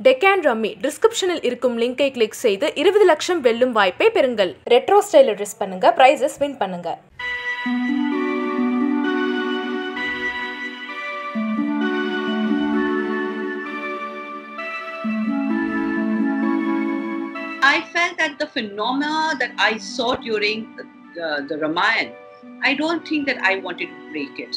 Deccan rummy டிஸ்கிரிப்ஷனில் இருக்கும் லிங்கை கிளிக் செய்து 20 லட்சம் வெல்லும் வாய்ப்பை பெறுங்கள். ரெட்ரோ ஸ்டைல் ட்ரெஸ் பண்ணுங்க, பிரைசஸ் வின் பண்ணுங்க. I felt that the phenomena that I saw during the Ramayan, I don't think that I wanted to break it.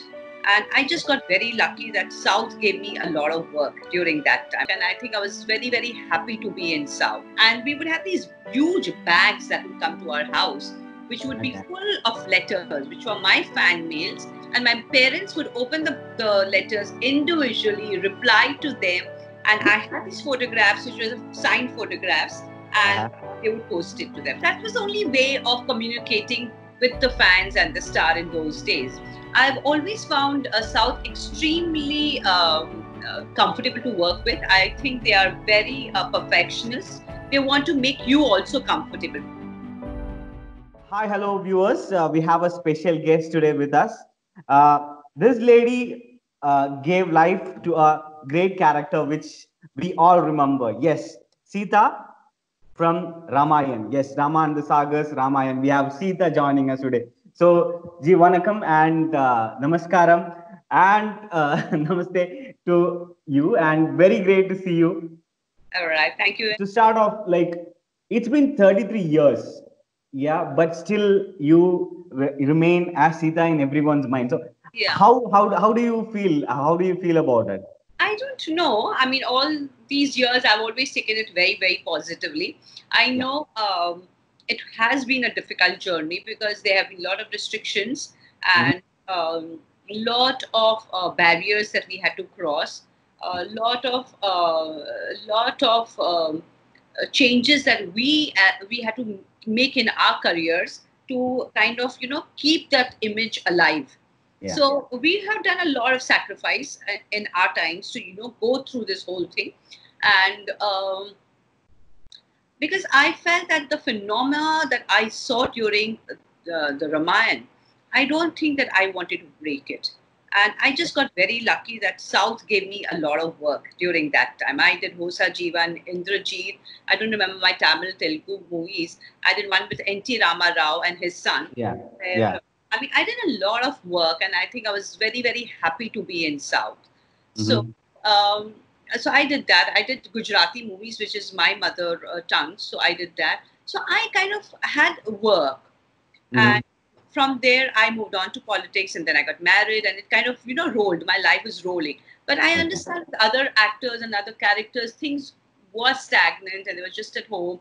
And I just got very lucky that South gave me a lot of work during that time. And I think I was very, very happy to be in South. And we would have these huge bags that would come to our house, which would be full of letters, which were my fan mails. And my parents would open the letters individually, reply to them. And I had these photographs, which were signed photographs. And they would post it to them. That was the only way of communicating with the fans and the star in those days. I've always found South extremely comfortable to work with. I think they are very perfectionists. They want to make you also comfortable. Hi, hello viewers. We have a special guest today with us. This lady gave life to a great character which we all remember. Yes, Sita from Ramayan. Yes, Rama and the Sagas, Ramayan. We have Sita joining us today. So, Ji Vanakkam and Namaskaram and Namaste to you, and very great to see you. All right, thank you. To start off, like, it's been 33 years, yeah, but still you remain as Sita in everyone's mind. So, Yeah. How do you feel? How do you feel about it? I don't know. I mean, all these years, I've always taken it very, very positively. I know it has been a difficult journey because there have been a lot of restrictions and a lot of barriers that we had to cross, a lot of changes that we had to make in our careers to kind of, keep that image alive. Yeah. So we have done a lot of sacrifice in our times to, go through this whole thing. And because I felt that the phenomena that I saw during the Ramayan, I don't think that I wanted to break it. And I just got very lucky that South gave me a lot of work during that time. I did Hosa Jeevan, Indrajeet. I don't remember my Tamil, Telugu movies. I did one with N.T. Rama Rao and his son. Yeah. Where, Yeah. I mean, I did a lot of work, and I think I was very, very happy to be in South. So, so I did that. I did Gujarati movies, which is my mother tongue. So I did that. So I kind of had work, and from there I moved on to politics, and then I got married, and it kind of, rolled. My life was rolling. But I understand with other actors and other characters, things were stagnant, and they were just at home.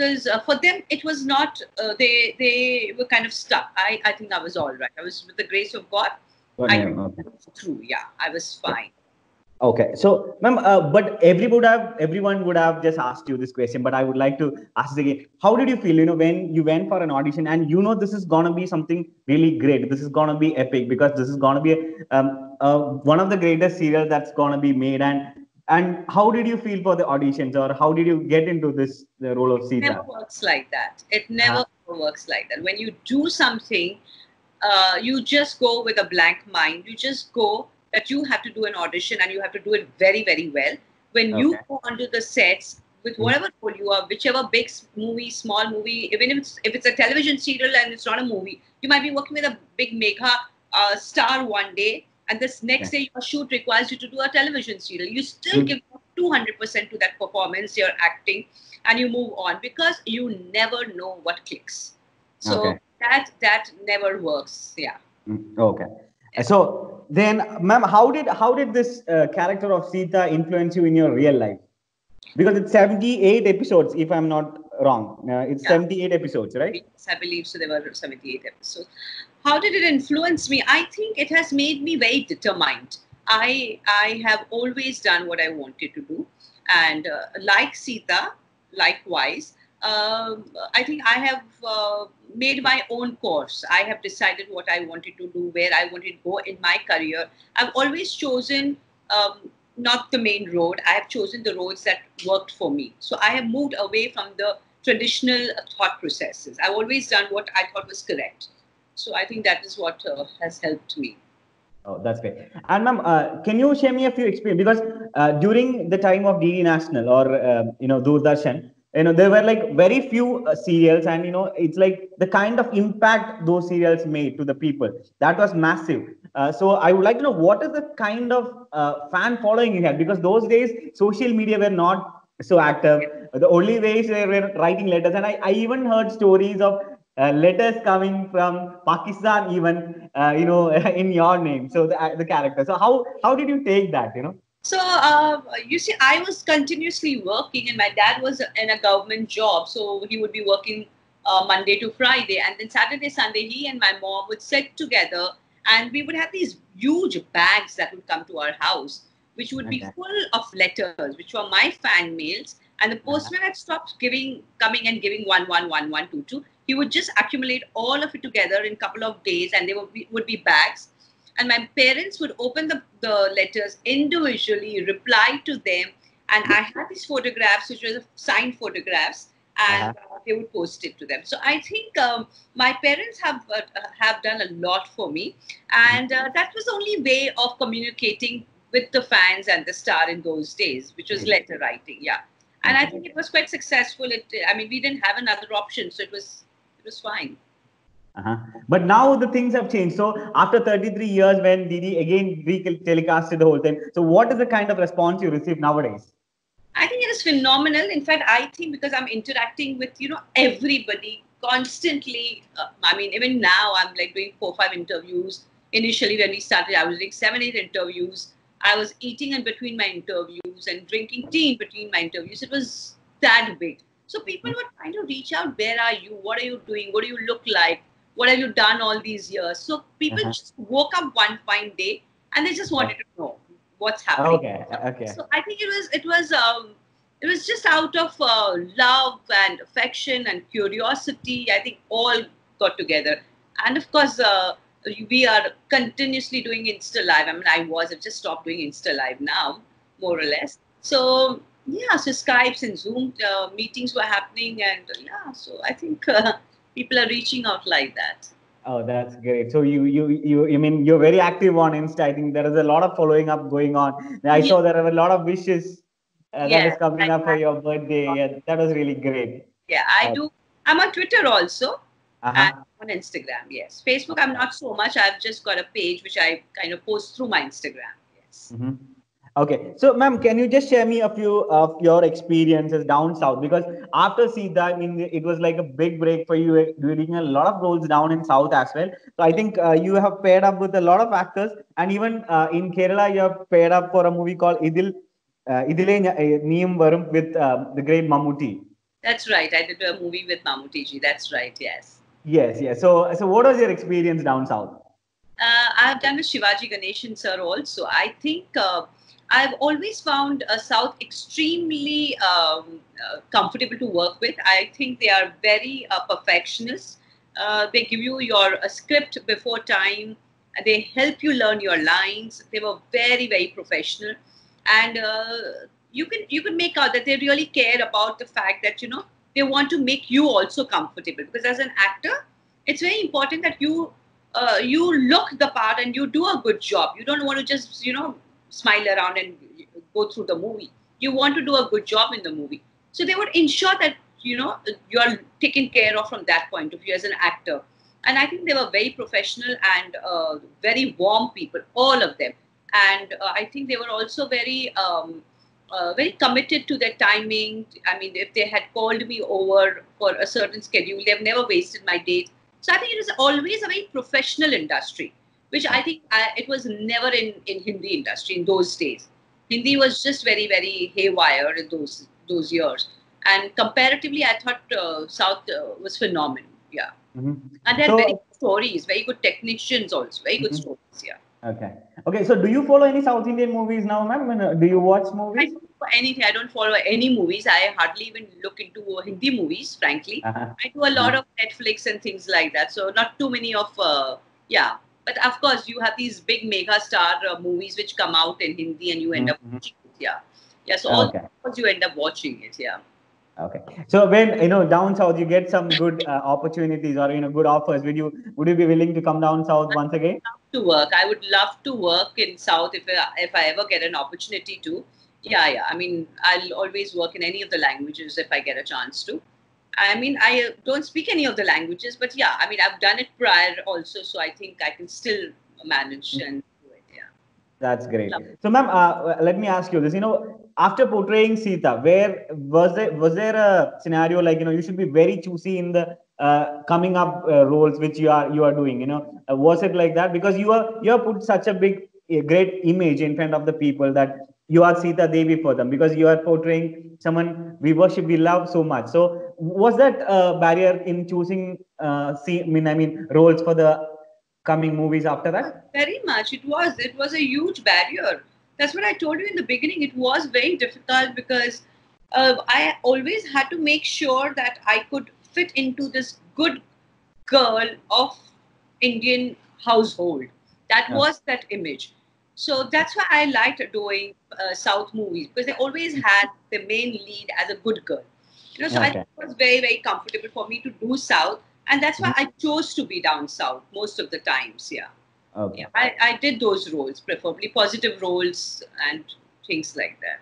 Because for them, it was not, they were kind of stuck. I think I was all right. I was, with the grace of God, I was through. Yeah, I was fine. Okay. So, ma'am, but everyone would have just asked you this question, but I would like to ask it again. How did you feel, when you went for an audition and this is going to be something really great? This is going to be epic because this is going to be one of the greatest serials that's going to be made. And how did you feel for the auditions, or how did you get into the role of Sita? It never works like that. It never works like that. When you do something, you just go with a blank mind. You just go that you have to do an audition and you have to do it very, very well. When you go onto the sets with whatever role you are, whichever big movie, small movie, even if it's a television serial and it's not a movie, you might be working with a big mega star one day, and this next day your shoot requires you to do a television serial. You still give 200% to that performance, your acting, and you move on because you never know what clicks. So that never works. Yeah. Okay. So then, ma'am, how did this character of Sita influence you in your real life? Because it's 78 episodes, if I'm not wrong. It's 78 episodes, right? Yes, I believe so. There were 78 episodes. How did it influence me? I think it has made me very determined. I have always done what I wanted to do, and like Sita, likewise. I think I have made my own course. I have decided what I wanted to do, where I wanted to go in my career. I've always chosen not the main road. I have chosen the roads that worked for me. So I have moved away from the traditional thought processes. I've always done what I thought was correct. So I think that is what has helped me. Oh, that's great. And ma'am, can you share me a few experience? Because during the time of DD National or Doordarshan, there were like very few serials, and it's like the kind of impact those serials made to the people that was massive. So I would like to know what is the kind of fan following you had, because those days social media were not so active. The only ways they were writing letters, and I even heard stories of letters coming from Pakistan, even in your name. So the character. So how did you take that? So, you see, I was continuously working, and my dad was in a government job. So, he would be working Monday to Friday. And then Saturday, Sunday, he and my mom would sit together, and we would have these huge bags that would come to our house, which would be Okay. full of letters, which were my fan mails. And the postman had stopped coming and giving 1111122. He would just accumulate all of it together in a couple of days, and they would be bags, and my parents would open the letters individually, reply to them, and I had these photographs, which were signed photographs, and they would post it to them. So I think my parents have done a lot for me, and that was the only way of communicating with the fans and the star in those days, which was letter writing. Yeah, and I think it was quite successful. I mean, we didn't have another option, so it was fine. But now the things have changed. So after 33 years, when DD again telecasted the whole thing, so what is the kind of response you receive nowadays? I think it is phenomenal. In fact, I think because I'm interacting with everybody constantly. I mean, even now I'm like doing 4-5 interviews. Initially, when we started, I was doing 7-8 interviews. I was eating in between my interviews and drinking tea in between my interviews. It was that big. So people were trying to reach out. Where are you? What are you doing? What do you look like? What have you done all these years? So people just woke up one fine day and they just wanted to know what's happening. Okay. So I think it was just out of love and affection and curiosity. I think all got together, and of course we are continuously doing Insta Live. I mean, I've just stopped doing Insta Live now, more or less. So yeah, so Skypes and Zoom meetings were happening, and yeah, so I think people are reaching out like that. Oh, that's great. So you mean you're very active on Insta. I think there is a lot of following up going on. I Yeah, saw there are a lot of wishes that yeah, is coming up for your birthday. Yeah, that was really great. yeah. I Uh, do. I'm on Twitter also. And uh-huh. on Instagram, yes. Facebook, I'm not so much. I've just got a page which I kind of post through my Instagram. Yes. Hmm. Okay, so ma'am, can you just share me a few of your experiences down south? Because after Sita, I mean, it was like a big break for you, doing a lot of roles down in south as well. So I think you have paired up with a lot of actors, and even in Kerala, you have paired up for a movie called Idile Niyam Varum with the great Mammootty. That's right. I did a movie with Mammootty. That's right. Yes. Yes, yes. So what was your experience down south? I've done with Shivaji Ganeshan sir also. I think I've always found South extremely comfortable to work with. I think they are very perfectionist. They give you your script before time. They help you learn your lines. They were very, very professional, and you can make out that they really care about the fact that they want to make you also comfortable, because as an actor, it's very important that you look the part and you do a good job. You don't want to just smile around and go through the movie. You want to do a good job in the movie. So they would ensure that you are taken care of from that point of view as an actor. And I think they were very professional and very warm people, all of them. And I think they were also very committed to their timing. I mean, if they had called me over for a certain schedule, they've never wasted my date. So I think it was always a very professional industry, which I think it was never in Hindi industry in those days. Hindi was just very, very haywire in those years. And comparatively, I thought South was phenomenal. Yeah. Hmm. And they had very So, good stories, very good technicians also, very good mhm. stories. Yeah. Okay. Okay. So, do you follow any South Indian movies now, ma'am? Do you watch I movies? don't follow anything. I don't follow any movies. I hardly even look into Hindi movies, frankly. Uh-huh. I do a lot of Netflix and things like that. So not too many of, yeah. But of course, you have these big mega star movies which come out in Hindi and you end up Mhm. watching it. Yeah. Yeah. So all Okay. those you end up watching it. Yeah. Okay. So when down south you get some good opportunities or good offers, would you be willing to come down south once again? To work. I would love to work in South if I ever get an opportunity to. Yeah, yeah. I mean, I'll always work in any of the languages if I get a chance to. I mean, I don't speak any of the languages, but yeah, I mean, I've done it prior also, so I think I can still manage and do it. Yeah. That's great. So, ma'am, let me ask you this. After portraying Sita, where was there a scenario like you should be very choosy in the coming up roles which you are doing? Was it like that because you are put such a big great image in front of the people that you are Sita Devi for them because you are portraying someone we worship, we love so much. So, was that a barrier in choosing roles for the coming movies after that? Very much. It was a huge barrier. That's what I told you in the beginning. It was very difficult because I always had to make sure that I could fit into this good girl of Indian household. That was that image. So that's why I liked doing South movies because they always had the main lead as a good girl. So I Okay. think it was very, very comfortable for me to do South. And that's why I chose to be down South most of the times. Yeah. Okay. Yeah. I did those roles, preferably positive roles and things like that.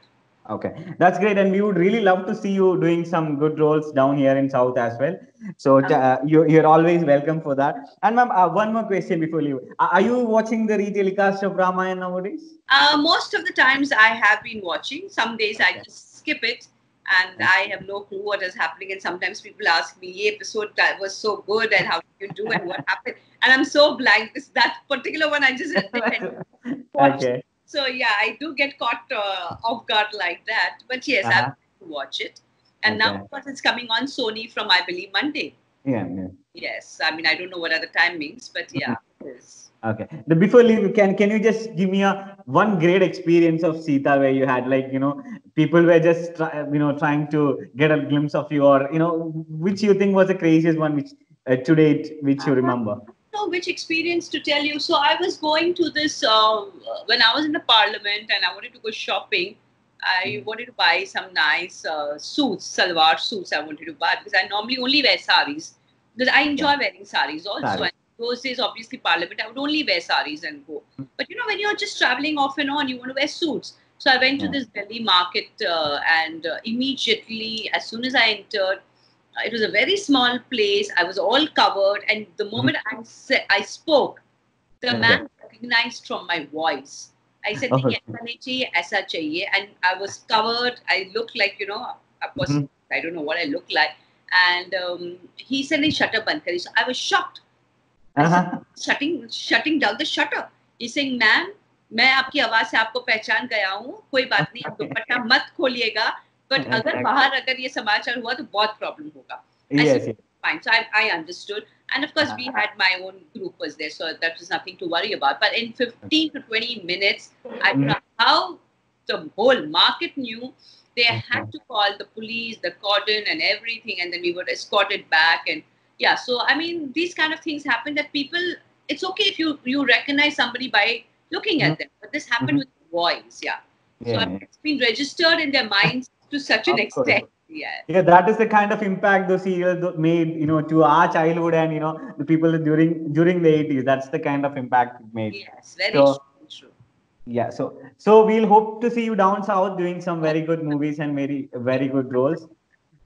Okay, that's great, and we would really love to see you doing some good roles down here in South as well. So you're always welcome for that. And ma'am, one more question before you leave. Are you watching the re-telecast of Ramayan nowadays? Most of the times I have been watching. Some days I just skip it and I have no clue what is happening. And sometimes people ask me, "Ye episode that was so good and how did you do and what happened?" And I'm so blank. That particular one I just didn't watch. Okay. So yeah, I do get caught off guard like that. But yes, Uh-huh. I've to watch it. And now, Okay. of course, it's coming on Sony from, I believe, Monday. Yeah. Yeah. Yes, I mean, I don't know what are the timings, but yeah, it is. Okay. Before leave, can you just give me one great experience of Sita where you had like people were just trying to get a glimpse of you, or which you think was the craziest one which to date which you remember? Know which experience to tell you. So I was going to this when I was in the parliament and I wanted to go shopping. I wanted to buy some nice suits, salwar suits. I wanted to buy because I normally only wear saris. Because I enjoy wearing saris also. Saris. And those days, obviously, parliament, I would only wear saris and go. But when you're just traveling off and on, you want to wear suits. So I went to this Delhi market and immediately, as soon as I entered, it was a very small place. I was all covered, and the moment I spoke, the man recognized from my voice. I said, "Nahi, aisa nahi chahiye, aisa chahiye," and I was covered. I looked like of course, I don't know what I looked like, and he said, "Nahi, shutter band kari." So I was shocked. I said, shutting down the shutter. He's saying, "Ma'am, मैं आपकी आवाज से आपको पहचान गया हूँ. कोई बात नहीं, आप दुपट्टा मत खोलिएगा. But अगर ये समाचार हुआ तो बहुत problem होगा." Yes. Fine. So I understood. And of course, we had my own group was there. So that was nothing to worry about. But in 15 to 20 minutes, I don't know how the whole market knew. They had to call the police, the cordon and everything. And then we were escorted back. And yeah, so I mean, these kind of things happen that people, it's okay if you recognize somebody by looking at them. But this happened with voice. Yeah. So I mean, it's been registered in their minds to such an extent. Yeah, that is the kind of impact those serials made, to our childhood and the people during the 80s. That's the kind of impact it made. Yes, very true. Yeah, so we'll hope to see you down south doing some very good movies and very very good roles.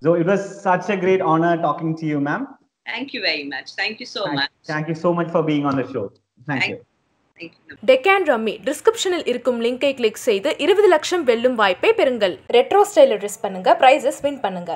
So it was such a great honor talking to you, ma'am. Thank you very much. Thank you so much. Thank you so much for being on the show. Thank you. Deccan rummy டிஸ்கிரிப்ஷனில் இருக்கும் லிங்கை click செய்து 20 லட்சம் வெல்லும் வாய்ப்பை பெறுங்கள். Retro style dress பண்ணுங்க, prizes win பண்ணுங்க.